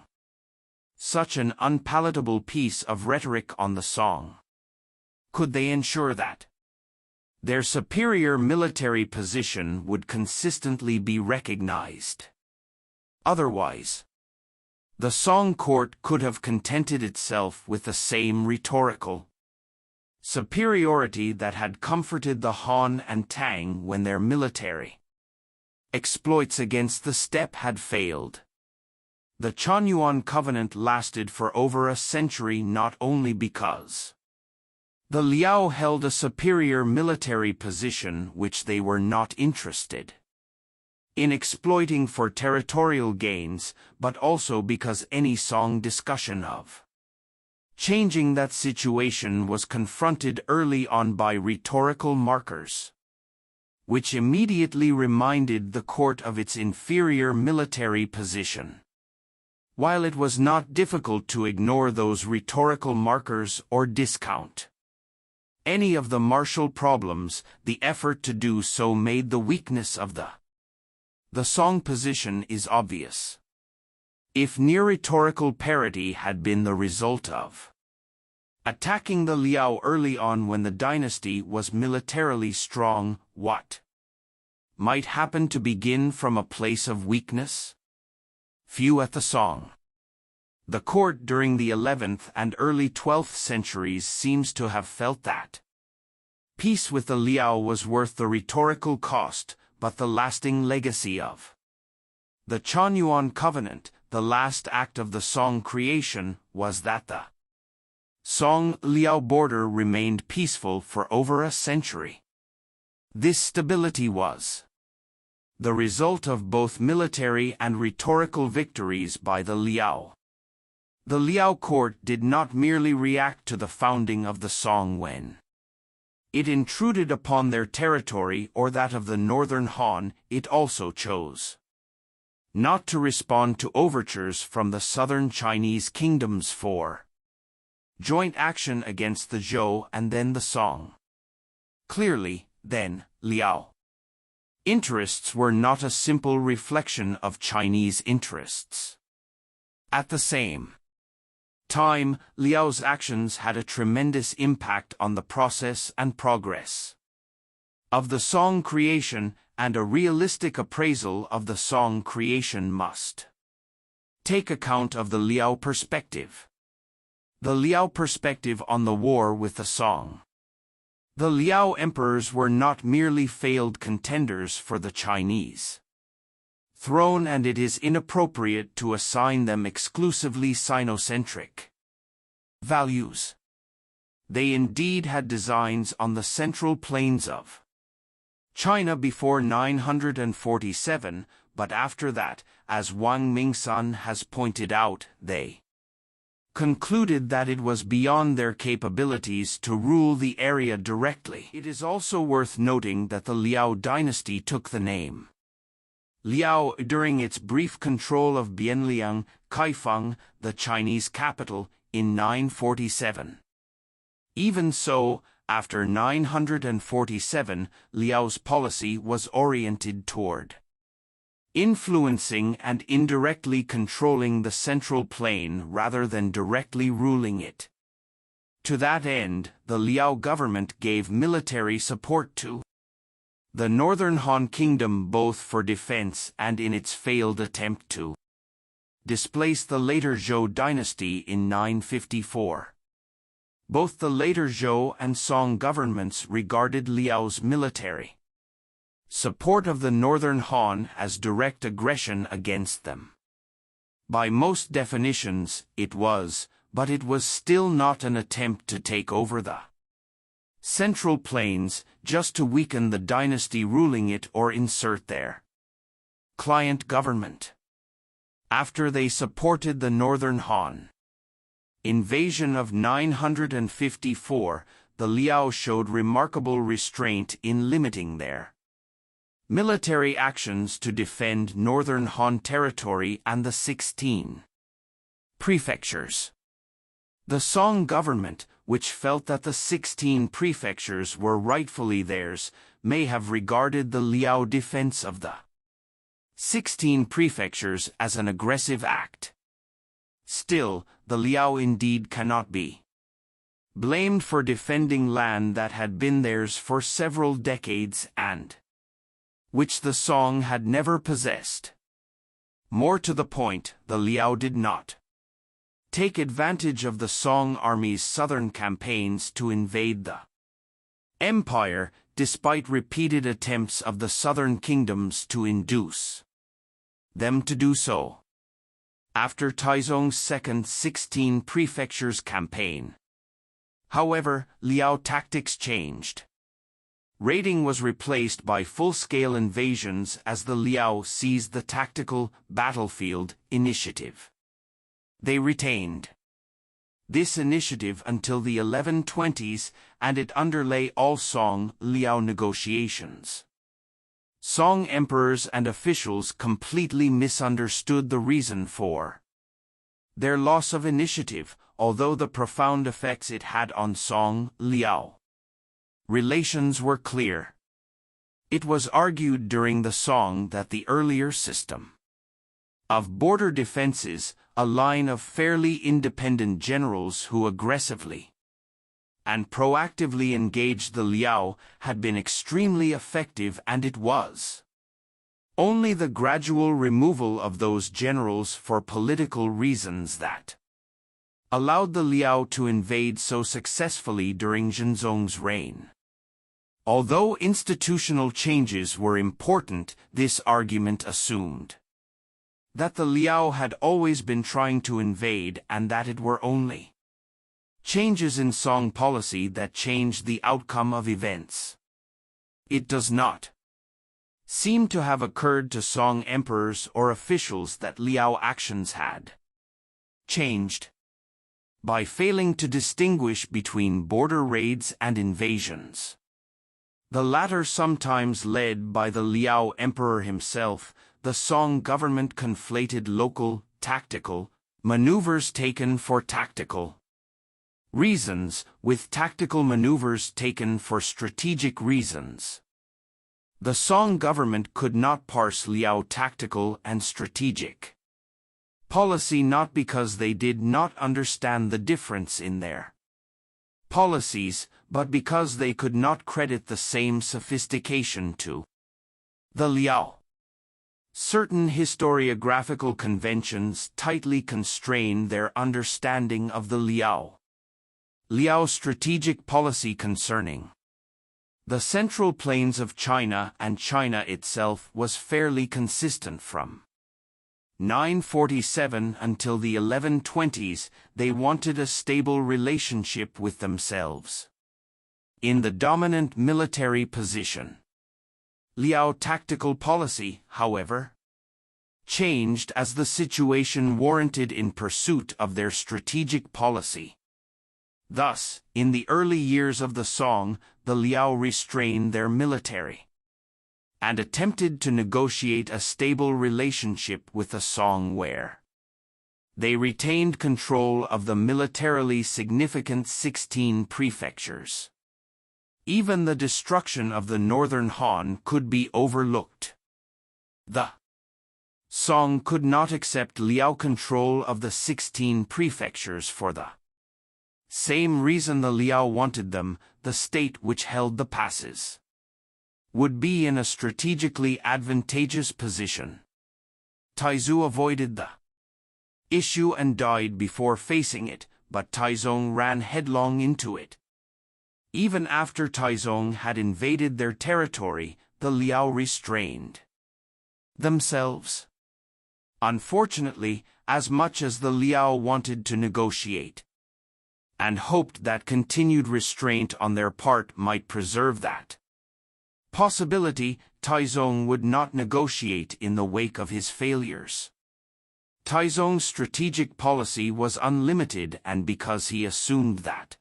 such an unpalatable piece of rhetoric on the Song could they ensure that their superior military position would consistently be recognized. Otherwise, the Song court could have contented itself with the same rhetorical superiority that had comforted the Han and Tang when their military exploits against the steppe had failed. The Chanyuan covenant lasted for over a century not only because the Liao held a superior military position which they were not interested in exploiting for territorial gains, but also because any Song discussion of Changing that situation was confronted early on by rhetorical markers, which immediately reminded the court of its inferior military position. While it was not difficult to ignore those rhetorical markers or discount any of the martial problems, the effort to do so made the weakness of the song position is obvious. If near rhetorical parity had been the result of attacking the Liao early on when the dynasty was militarily strong, what might happen to begin from a place of weakness? Few at the Song. The court during the 11th and early 12th centuries seems to have felt that peace with the Liao was worth the rhetorical cost, but the lasting legacy of the Chanyuan covenant, the last act of the Song creation, was that the Song-Liao border remained peaceful for over a century. This stability was the result of both military and rhetorical victories by the Liao. The Liao court did not merely react to the founding of the Song when it intruded upon their territory or that of the northern Han, it also chose not to respond to overtures from the southern Chinese kingdoms for joint action against the Zhou and then the Song. Clearly, then, Liao interests were not a simple reflection of Chinese interests. At the same time, Liao's actions had a tremendous impact on the process and progress of the Song creation, and a realistic appraisal of the Song creation must take account of the Liao perspective. The Liao perspective on the war with the Song. The Liao emperors were not merely failed contenders for the Chinese throne, and it is inappropriate to assign them exclusively Sinocentric values. They indeed had designs on the central plains of China before 947, but after that, as Wang Mingsan has pointed out, they concluded that it was beyond their capabilities to rule the area directly. It is also worth noting that the Liao dynasty took the name Liao during its brief control of Bianliang, Kaifeng, the Chinese capital, in 947. Even so, after 947, Liao's policy was oriented toward influencing and indirectly controlling the central plain rather than directly ruling it. To that end, the Liao government gave military support to the northern Han kingdom both for defense and in its failed attempt to displace the later Zhou dynasty in 954. Both the later Zhou and Song governments regarded Liao's military support of the northern Han as direct aggression against them. By most definitions, it was, but it was still not an attempt to take over the Central Plains, just to weaken the dynasty ruling it or insert their client government. After they supported the northern Han invasion of 954, the Liao showed remarkable restraint in limiting their military actions to defend northern Han territory and the 16 prefectures. The Song government, which felt that the 16 prefectures were rightfully theirs, may have regarded the Liao defense of the 16 prefectures as an aggressive act. Still, the Liao indeed cannot be blamed for defending land that had been theirs for several decades and which the Song had never possessed. More to the point, the Liao did not take advantage of the Song army's southern campaigns to invade the empire, despite repeated attempts of the southern kingdoms to induce them to do so. After Taizong's second 16 prefectures campaign, however, Liao tactics changed. Raiding was replaced by full-scale invasions as the Liao seized the tactical battlefield initiative. They retained this initiative until the 1120s, and it underlay all Song-Liao negotiations. Song emperors and officials completely misunderstood the reason for their loss of initiative, although the profound effects it had on Song-Liao relations were clear. It was argued during the Song that the earlier system of border defenses, a line of fairly independent generals who aggressively and proactively engaged the Liao, had been extremely effective, and it was only the gradual removal of those generals for political reasons that allowed the Liao to invade so successfully during Zhenzong's reign. Although institutional changes were important, this argument assumed that the Liao had always been trying to invade and that it were only changes in Song policy that changed the outcome of events. It does not seem to have occurred to Song emperors or officials that Liao actions had changed by failing to distinguish between border raids and invasions. The latter sometimes led by the Liao emperor himself. The Song government conflated local, tactical maneuvers taken for tactical reasons with tactical maneuvers taken for strategic reasons. The Song government could not parse Liao tactical and strategic policy, not because they did not understand the difference in their policies, but because they could not credit the same sophistication to the Liao. Certain historiographical conventions tightly constrain their understanding of the Liao. Liao's strategic policy concerning the central plains of China and China itself was fairly consistent from 947 until the 1120s. They wanted a stable relationship with themselves in the dominant military position. Liao tactical policy, however, changed as the situation warranted in pursuit of their strategic policy. Thus, in the early years of the Song, the Liao restrained their military and attempted to negotiate a stable relationship with the Song where they retained control of the militarily significant 16 prefectures. Even the destruction of the northern Han could be overlooked. The Song could not accept Liao control of the 16 prefectures for the same reason the Liao wanted them. The state which held the passes would be in a strategically advantageous position. Taizu avoided the issue and died before facing it, but Taizong ran headlong into it. Even after Taizong had invaded their territory, the Liao restrained themselves. Unfortunately, as much as the Liao wanted to negotiate and hoped that continued restraint on their part might preserve that possibility, Taizong would not negotiate in the wake of his failures. Taizong's strategic policy was unlimited, and because he assumed that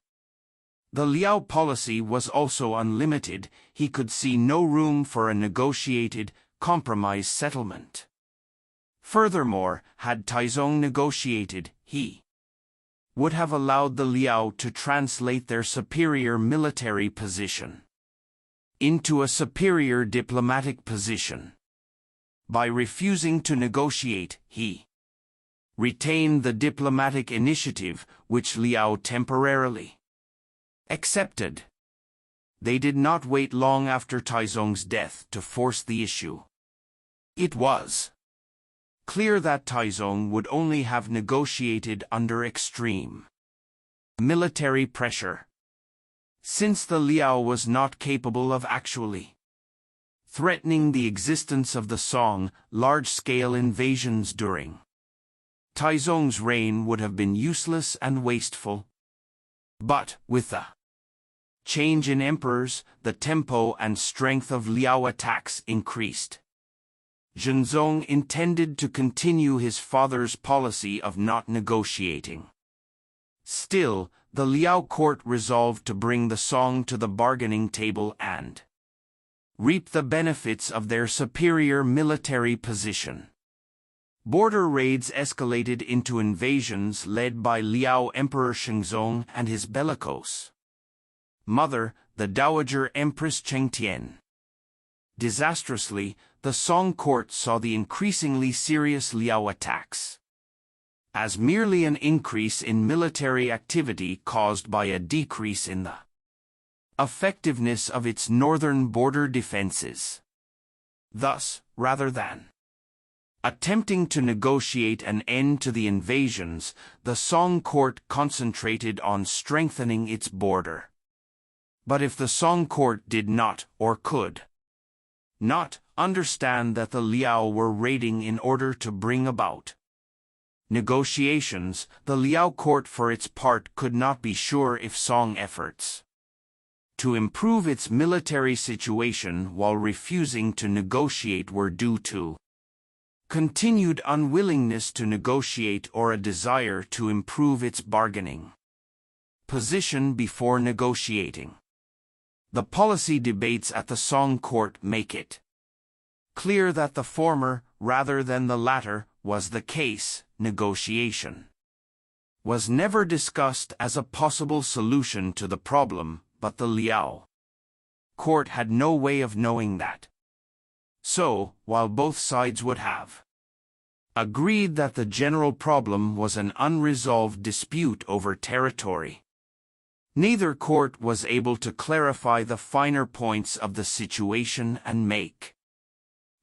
the Liao policy was also unlimited, he could see no room for a negotiated, compromise settlement. Furthermore, had Taizong negotiated, he would have allowed the Liao to translate their superior military position into a superior diplomatic position. By refusing to negotiate, he retained the diplomatic initiative which Liao temporarily accepted. They did not wait long after Taizong's death to force the issue. It was clear that Taizong would only have negotiated under extreme military pressure, since the Liao was not capable of actually threatening the existence of the Song. Large-scale invasions during Taizong's reign would have been useless and wasteful. But, with the change in emperors, the tempo and strength of Liao attacks increased. Zhenzong intended to continue his father's policy of not negotiating. Still, the Liao court resolved to bring the Song to the bargaining table and reap the benefits of their superior military position. Border raids escalated into invasions led by Liao Emperor Shenzong and his bellicose mother, the Dowager Empress Chengtian. Disastrously, the Song court saw the increasingly serious Liao attacks as merely an increase in military activity caused by a decrease in the effectiveness of its northern border defenses. Thus, rather than attempting to negotiate an end to the invasions, the Song court concentrated on strengthening its border. But if the Song court did not, or could not, understand that the Liao were raiding in order to bring about negotiations, the Liao court for its part could not be sure if Song efforts to improve its military situation while refusing to negotiate were due to continued unwillingness to negotiate or a desire to improve its bargaining position before negotiating. The policy debates at the Song court make it clear that the former, rather than the latter, was the case. Negotiation was never discussed as a possible solution to the problem, but the Liao court had no way of knowing that. So, while both sides would have agreed that the general problem was an unresolved dispute over territory, neither court was able to clarify the finer points of the situation and make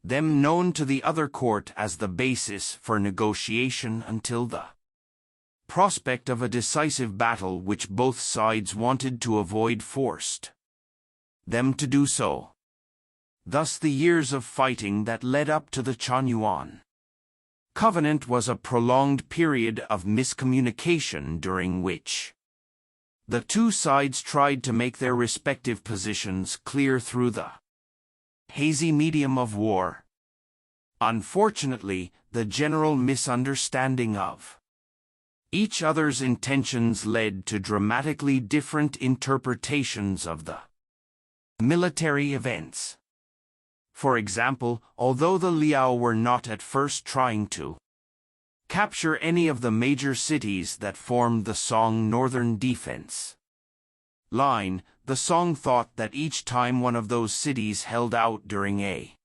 them known to the other court as the basis for negotiation until the prospect of a decisive battle which both sides wanted to avoid forced them to do so. Thus the years of fighting that led up to the Chanyuan Covenant was a prolonged period of miscommunication during which the two sides tried to make their respective positions clear through the hazy medium of war. Unfortunately, the general misunderstanding of each other's intentions led to dramatically different interpretations of the military events. For example, although the Liao were not at first trying to capture any of the major cities that formed the Song northern defense line, the Song thought that each time one of those cities held out during a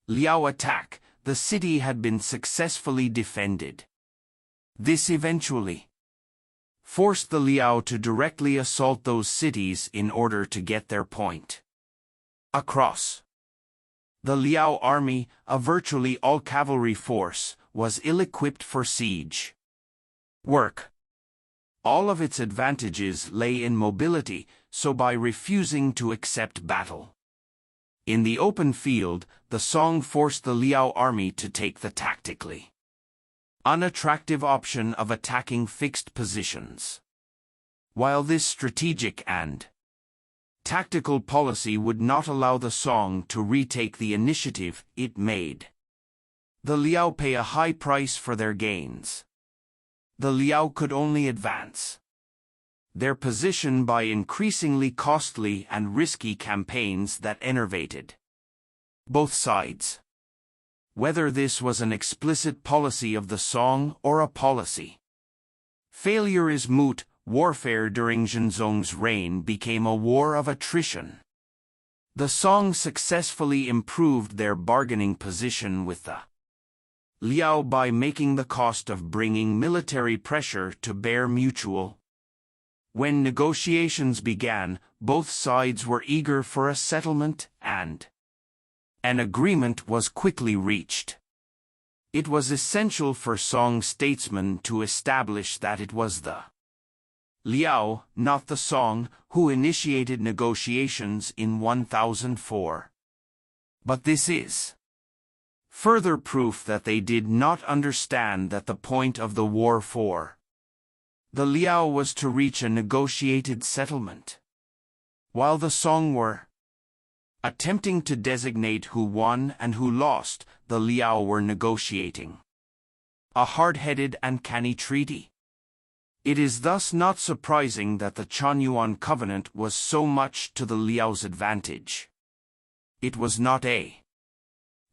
Liao attack, the city had been successfully defended. This eventually forced the Liao to directly assault those cities in order to get their point across. The Liao army, a virtually all-cavalry force, was ill-equipped for siege work. All of its advantages lay in mobility, so by refusing to accept battle in the open field, the Song forced the Liao army to take the tactically unattractive option of attacking fixed positions. While this strategic and tactical policy would not allow the Song to retake the initiative, it made the Liao pay a high price for their gains. The Liao could only advance their position by increasingly costly and risky campaigns that enervated both sides. Whether this was an explicit policy of the Song or a policy failure is moot. Warfare during Shenzong's reign became a war of attrition. The Song successfully improved their bargaining position with the Liao by making the cost of bringing military pressure to bear mutual. When negotiations began, both sides were eager for a settlement, and an agreement was quickly reached. It was essential for Song statesmen to establish that it was the Liao, not the Song, who initiated negotiations in 1004. But this is further proof that they did not understand that the point of the war for the Liao was to reach a negotiated settlement, while the Song were attempting to designate who won and who lost. The Liao were negotiating a hard-headed and canny treaty. It is thus not surprising that the Chanyuan covenant was so much to the Liao's advantage. It was not a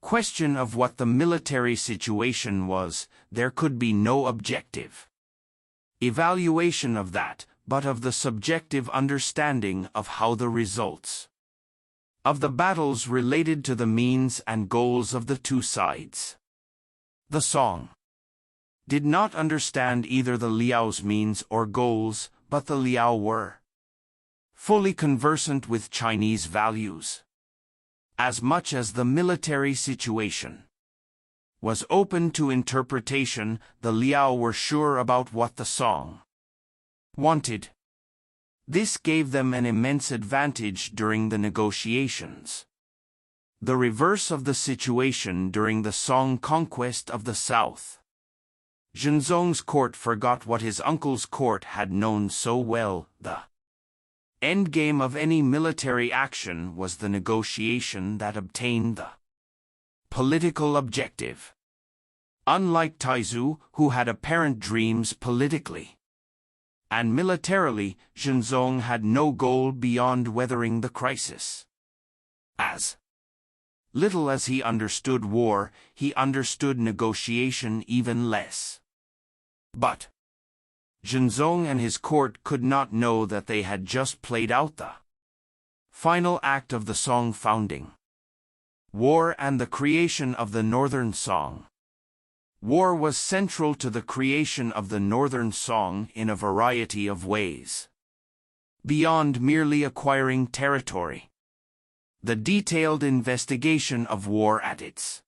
question of what the military situation was, there could be no objective evaluation of that, but of the subjective understanding of how the results of the battles related to the means and goals of the two sides. The Song did not understand either the Liao's means or goals, but the Liao were fully conversant with Chinese values. As much as the military situation was open to interpretation, the Liao were sure about what the Song wanted. This gave them an immense advantage during the negotiations. The reverse of the situation during the Song conquest of the south. Zhenzong's court forgot what his uncle's court had known so well. The endgame of any military action was the negotiation that obtained the political objective. Unlike Taizu, who had apparent dreams politically and militarily, Zhenzong had no goal beyond weathering the crisis. As little as he understood war, he understood negotiation even less. But Zhenzong and his court could not know that they had just played out the final act of the Song founding. War and the creation of the Northern Song. War was central to the creation of the Northern Song in a variety of ways. Beyond merely acquiring territory, the detailed investigation of war at its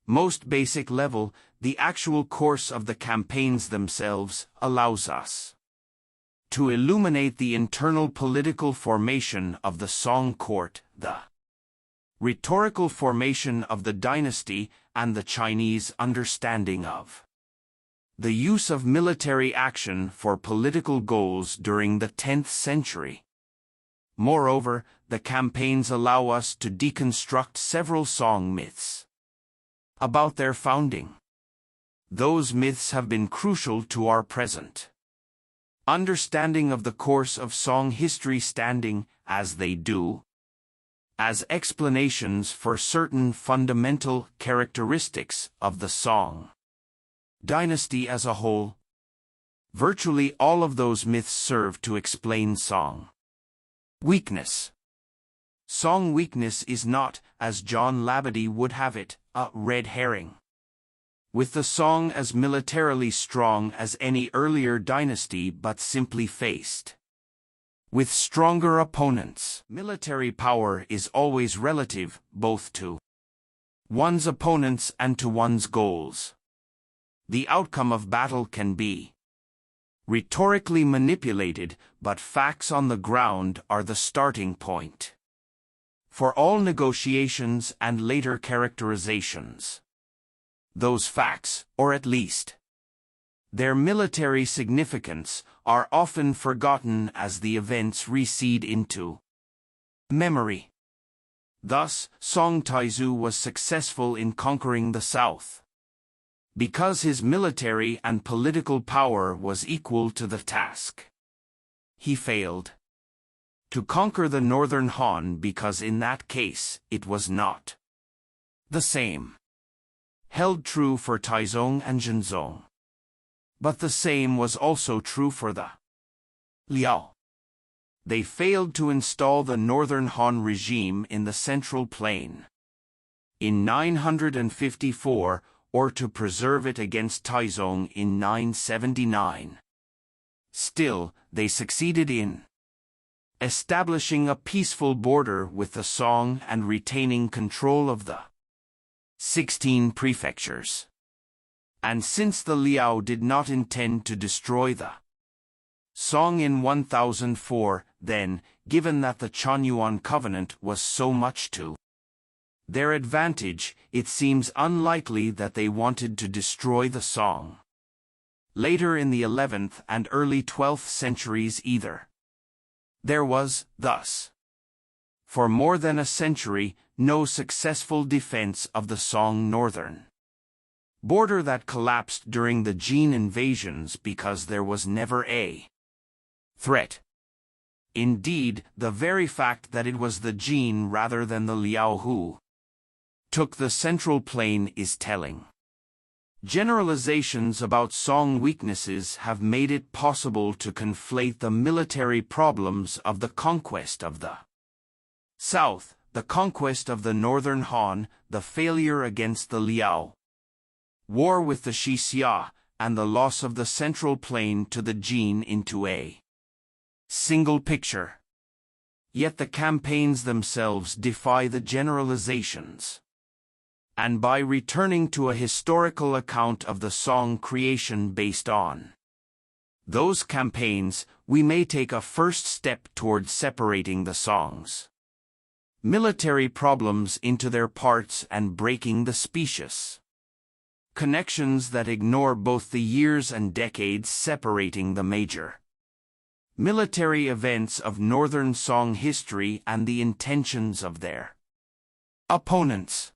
most basic level, the actual course of the campaigns themselves, allows us to illuminate the internal political formation of the Song court, the rhetorical formation of the dynasty, and the Chinese understanding of the use of military action for political goals during the 10th century. Moreover, the campaigns allow us to deconstruct several Song myths about their founding. Those myths have been crucial to our present understanding of the course of Song history, standing, as they do, as explanations for certain fundamental characteristics of the Song dynasty as a whole. Virtually all of those myths serve to explain Song weakness. Song weakness is not, as John Labadie would have it, a red herring. With the Song as militarily strong as any earlier dynasty, but simply faced with stronger opponents. Military power is always relative, both to one's opponents and to one's goals. The outcome of battle can be rhetorically manipulated, but facts on the ground are the starting point for all negotiations and later characterizations. Those facts, or at least their military significance, are often forgotten as the events recede into memory. Thus, Song Taizu was successful in conquering the south because his military and political power was equal to the task. He failed to conquer the northern Han because in that case it was not the same. Held true for Taizong and Zhenzong. But the same was also true for the Liao. They failed to install the northern Han regime in the Central Plain in 954, or to preserve it against Taizong in 979. Still, they succeeded in establishing a peaceful border with the Song and retaining control of the 16 prefectures. And since the Liao did not intend to destroy the Song in 1004, then, given that the Chanyuan covenant was so much to their advantage, it seems unlikely that they wanted to destroy the Song later in the 11th and early 12th centuries either. There was, thus, for more than a century, no successful defense of the Song northern border that collapsed during the Jin invasions because there was never a threat. Indeed, the very fact that it was the Jin rather than the Liao who took the Central Plain is telling. Generalizations about Song weaknesses have made it possible to conflate the military problems of the conquest of the South, the conquest of the Northern Han, the failure against the Liao war with the Xia, and the loss of the Central Plain to the Jin into a single picture. Yet the campaigns themselves defy the generalizations. And by returning to a historical account of the Song creation based on those campaigns, we may take a first step toward separating the Song's military problems into their parts and breaking the specious connections that ignore both the years and decades separating the major military events of Northern Song history and the intentions of their opponents.